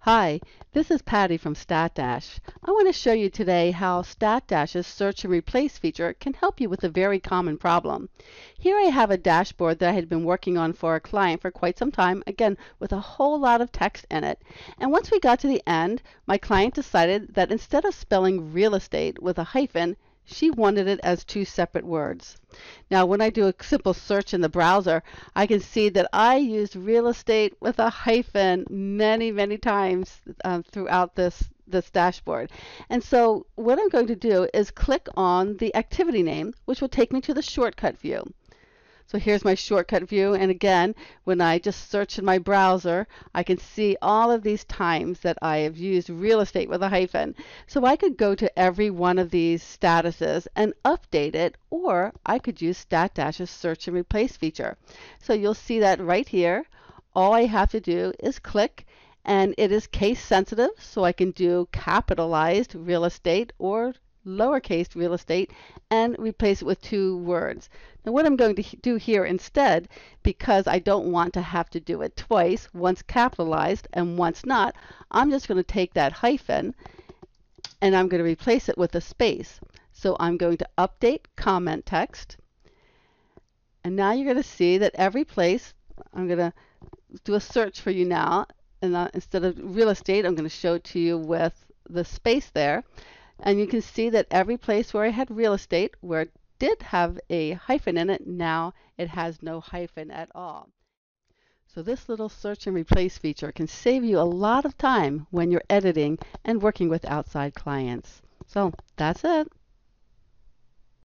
Hi, this is Patty from Statdash. I want to show you today how Statdash's search and replace feature can help you with a very common problem. Here I have a dashboard that I had been working on for a client for quite some time, again with a whole lot of text in it. And once we got to the end, my client decided that instead of spelling real estate with a hyphen, she wanted it as two separate words. Now, when I do a simple search in the browser, I can see that I used real estate with a hyphen many times throughout this dashboard. And so what I'm going to do is click on the activity name, which will take me to the shortcut view. So here's my shortcut view, and again, when I just search in my browser, I can see all of these times that I have used real estate with a hyphen. So I could go to every one of these statuses and update it, or I could use Statdash's search and replace feature. So you'll see that right here. All I have to do is click, and it is case sensitive, so I can do capitalized real estate or lowercase real estate and replace it with two words. Now what I'm going to do here instead, because I don't want to have to do it twice, once capitalized and once not, I'm just going to take that hyphen and I'm going to replace it with a space. So I'm going to update comment text, and now you're going to see that every place, I'm going to do a search for you now, and instead of real estate, I'm going to show it to you with the space there. And you can see that every place where I had real estate, where it did have a hyphen in it, now it has no hyphen at all. So this little search and replace feature can save you a lot of time when you're editing and working with outside clients. So that's it.